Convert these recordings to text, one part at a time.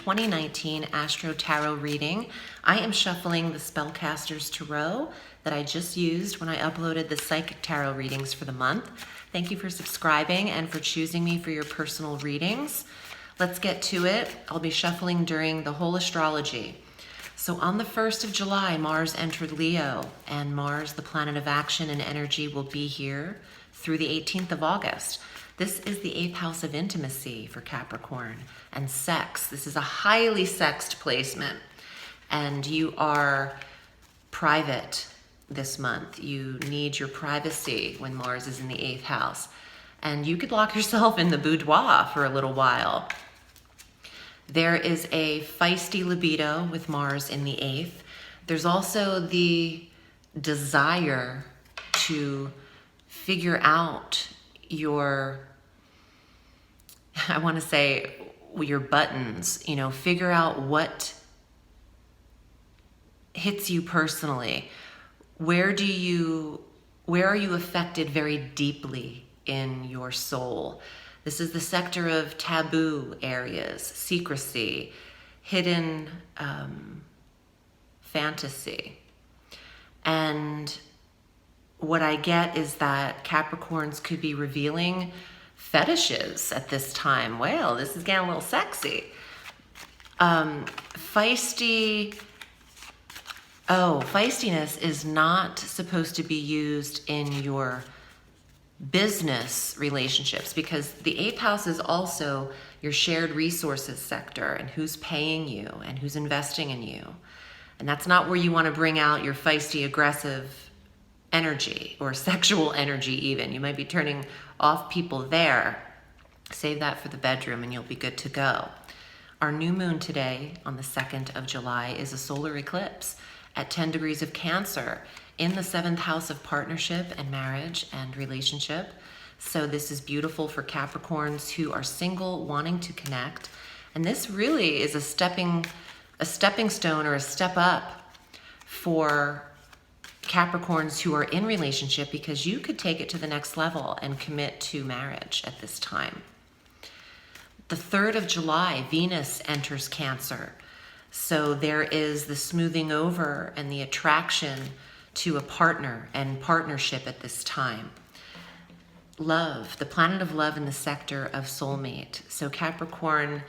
2019 Astro Tarot reading. I am shuffling the Spellcaster's Tarot that I just used when I uploaded the Psychic Tarot readings for the month. Thank you for subscribing and for choosing me for your personal readings. Let's get to it. I'll be shuffling during the whole astrology. So on the 1st of July, Mars entered Leo, and Mars, the planet of action and energy, will be here through the 18th of August. This is the 8th house of intimacy for Capricorn and sex. This is a highly sexed placement, and you are private this month. You need your privacy when Mars is in the 8th house, and you could lock yourself in the boudoir for a little while. There is a feisty libido with Mars in the 8th. There's also the desire to figure out your, I want to say, your buttons, figure out what hits you personally. Where are you affected very deeply in your soul? This is the sector of taboo areas, secrecy, hidden fantasy. And what I get is that Capricorns could be revealing fetishes at this time. Well, this is getting a little sexy. Feistiness is not supposed to be used in your business relationships, because the 8th house is also your shared resources sector and who's paying you and who's investing in you. And that's not where you want to bring out your feisty, aggressive energy or sexual energy even. You might be turning off people there. Save that for the bedroom and you'll be good to go. Our new moon today on the 2nd of July is a solar eclipse at 10 degrees of Cancer in the 7th house of partnership and marriage and relationship. So this is beautiful for Capricorns who are single, wanting to connect. And this really is a stepping stone or a step up for Capricorns who are in relationship, because you could take it to the next level and commit to marriage at this time. The 3rd of July, Venus enters Cancer. So there is the smoothing over and the attraction to a partner and partnership at this time. Love, the planet of love in the sector of soulmate. So Capricorn,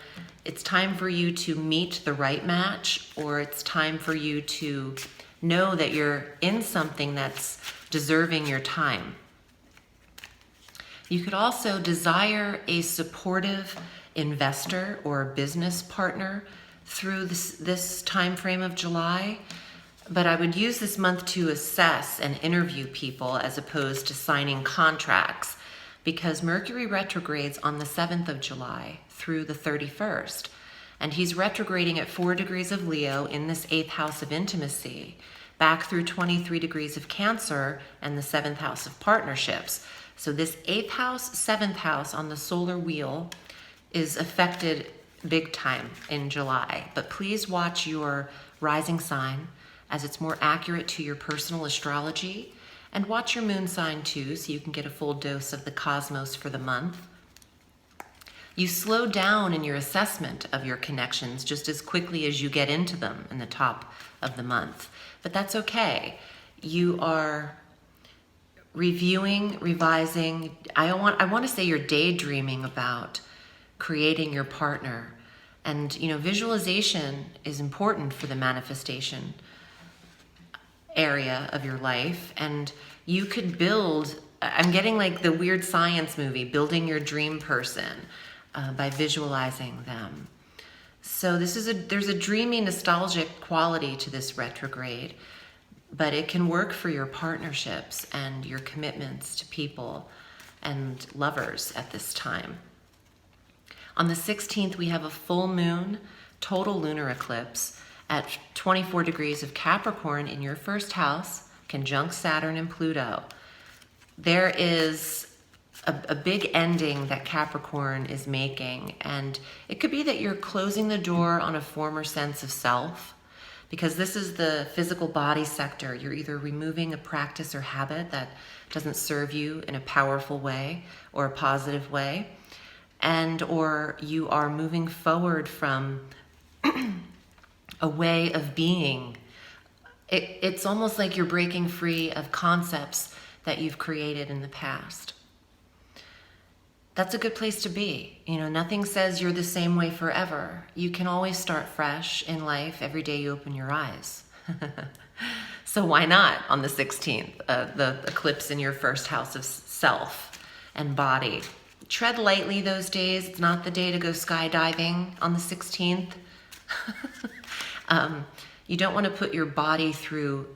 it's time for you to meet the right match, or it's time for you to know that you're in something that's deserving your time. You could also desire a supportive investor or business partner through this time frame of July, but I would use this month to assess and interview people as opposed to signing contracts, because Mercury retrogrades on the 7th of July through the 31st. And he's retrograding at 4 degrees of Leo in this 8th house of intimacy, back through 23 degrees of Cancer and the 7th house of partnerships. So this 8th house, 7th house on the solar wheel is affected big time in July. But please watch your rising sign, as it's more accurate to your personal astrology, and watch your moon sign too, so you can get a full dose of the cosmos for the month. You slow down in your assessment of your connections just as quickly as you get into them in the top of the month. But that's okay. You are reviewing, revising. I want to say you're daydreaming about creating your partner. And, visualization is important for the manifestation area of your life. And you could build, I'm getting like the weird science movie, building your dream person, by visualizing them. So there's a dreamy, nostalgic quality to this retrograde, but it can work for your partnerships and your commitments to people and lovers at this time. On the 16th, we have a full moon, total lunar eclipse at 24 degrees of Capricorn in your 1st house, conjunct Saturn and Pluto. There is a big ending that Capricorn is making, and it could be that you're closing the door on a former sense of self, because this is the physical body sector. You're either removing a practice or habit that doesn't serve you in a powerful way or a positive way, and or you are moving forward from a way of being. It's almost like you're breaking free of concepts that you've created in the past. That's a good place to be. You know, nothing says you're the same way forever. You can always start fresh in life every day you open your eyes. So why not on the 16th, the eclipse in your first house of self and body? Tread lightly those days. It's not the day to go skydiving on the 16th. You don't want to put your body through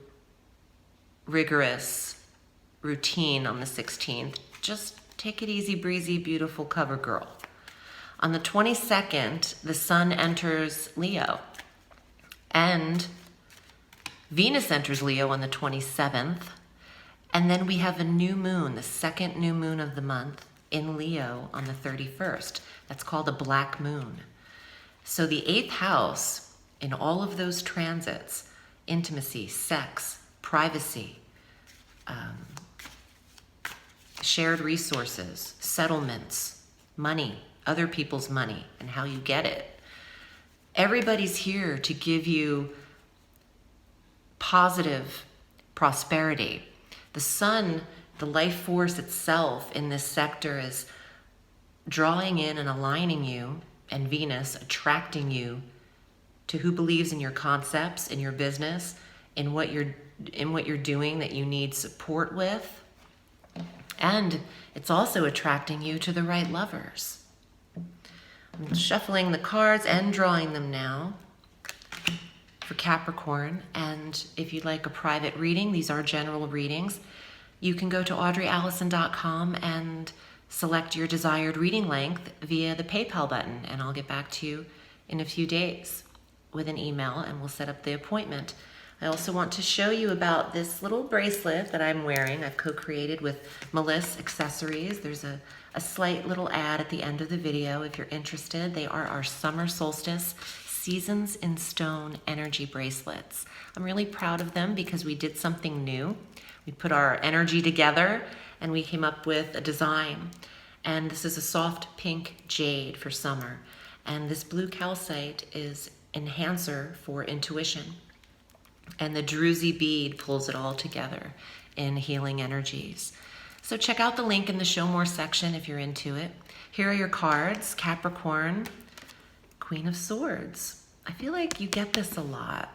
rigorous routine on the 16th. Just take it easy, breezy, beautiful cover girl. On the 22nd, the sun enters Leo. And Venus enters Leo on the 27th. And then we have a new moon, the second new moon of the month, in Leo on the 31st. That's called a black moon. So the 8th house, in all of those transits, intimacy, sex, privacy, shared resources, settlements, money, other people's money, and how you get it. Everybody's here to give you positive prosperity. The sun, the life force itself in this sector, is drawing in and aligning you, and Venus attracting you to who believes in your concepts, in your business, in what you're doing that you need support with. And it's also attracting you to the right lovers. I'm shuffling the cards and drawing them now for Capricorn. And if you'd like a private reading, these are general readings, you can go to audreyalison.com and select your desired reading length via the PayPal button, and I'll get back to you in a few days with an email, and we'll set up the appointment. I also want to show you about this little bracelet that I'm wearing. I've co-created with Melissa Accessories. There's a slight little ad at the end of the video if you're interested. They are our summer solstice Seasons in Stone energy bracelets. I'm really proud of them because we did something new. We put our energy together and we came up with a design. And this is a soft pink jade for summer. And this blue calcite is enhancer for intuition. And the druzy bead pulls it all together in healing energies. So check out the link in the Show More section if you're into it. Here are your cards. Capricorn, Queen of Swords. I feel like you get this a lot.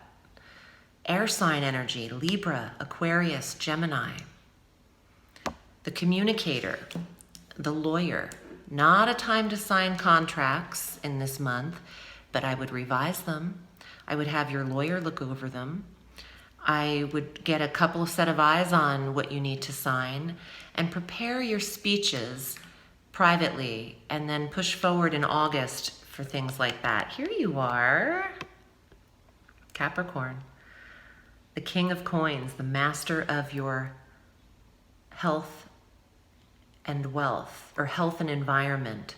Air sign energy, Libra, Aquarius, Gemini. The communicator, the lawyer. Not a time to sign contracts in this month, but I would revise them. I would have your lawyer look over them. I would get a couple of set of eyes on what you need to sign and prepare your speeches privately and then push forward in August for things like that. Here you are, Capricorn, the King of Coins, the master of your health and wealth, or health and environment.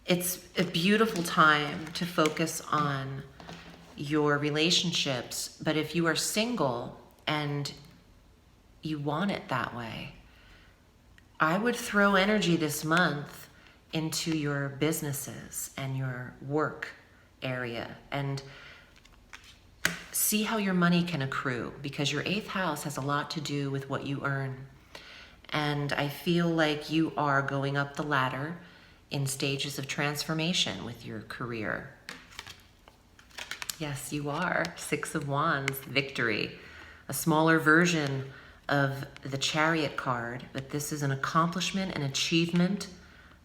It's a beautiful time to focus on your relationships, but if you are single and you want it that way, I would throw energy this month into your businesses and your work area and see how your money can accrue, because your 8th house has a lot to do with what you earn. And I feel like you are going up the ladder in stages of transformation with your career. Yes, you are. 6 of Wands, victory. A smaller version of the Chariot card, but this is an accomplishment, an achievement.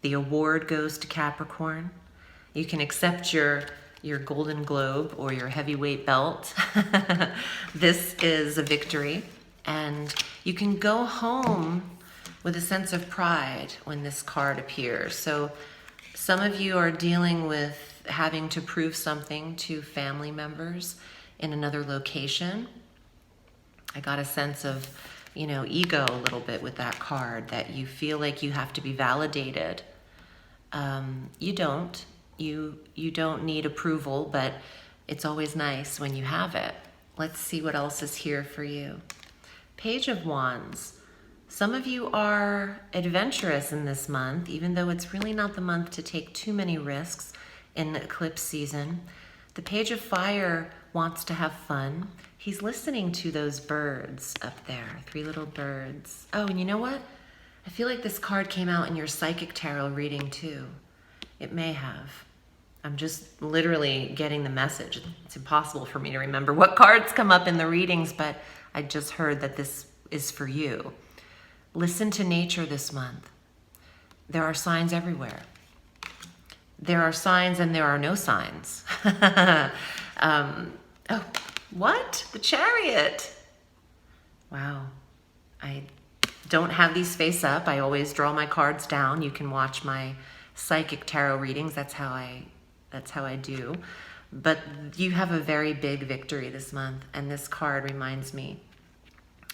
The award goes to Capricorn. You can accept your Golden Globe or your heavyweight belt. This is a victory. And you can go home with a sense of pride when this card appears. So some of you are dealing with having to prove something to family members in another location. I got a sense of, ego a little bit with that card, that you feel like you have to be validated. You don't. You don't need approval, but it's always nice when you have it. Let's see what else is here for you. Page of Wands. Some of you are adventurous in this month, even though it's really not the month to take too many risks. in the eclipse season. The Page of Fire wants to have fun. He's listening to those birds up there, 3 little birds. Oh, and you know what? I feel like this card came out in your psychic tarot reading too. It may have. I'm just literally getting the message. It's impossible for me to remember what cards come up in the readings, but I just heard that this is for you. Listen to nature this month. There are signs everywhere. There are signs and there are no signs. Oh, what? The Chariot. Wow. I don't have these face up. I always draw my cards down. You can watch my psychic tarot readings. That's how I do. But you have a very big victory this month, and this card reminds me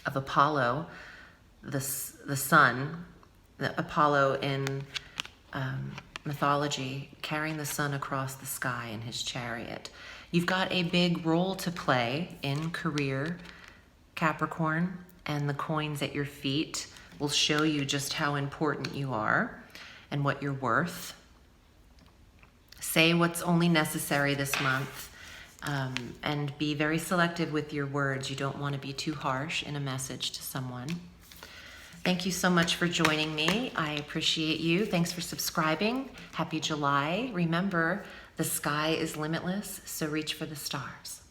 of Apollo, the sun, the Apollo in mythology, carrying the sun across the sky in his chariot. You've got a big role to play in career, Capricorn, and the coins at your feet will show you just how important you are and what you're worth. Say what's only necessary this month, and be very selective with your words. You don't want to be too harsh in a message to someone. Thank you so much for joining me. I appreciate you. Thanks for subscribing. Happy July. Remember, the sky is limitless, so reach for the stars.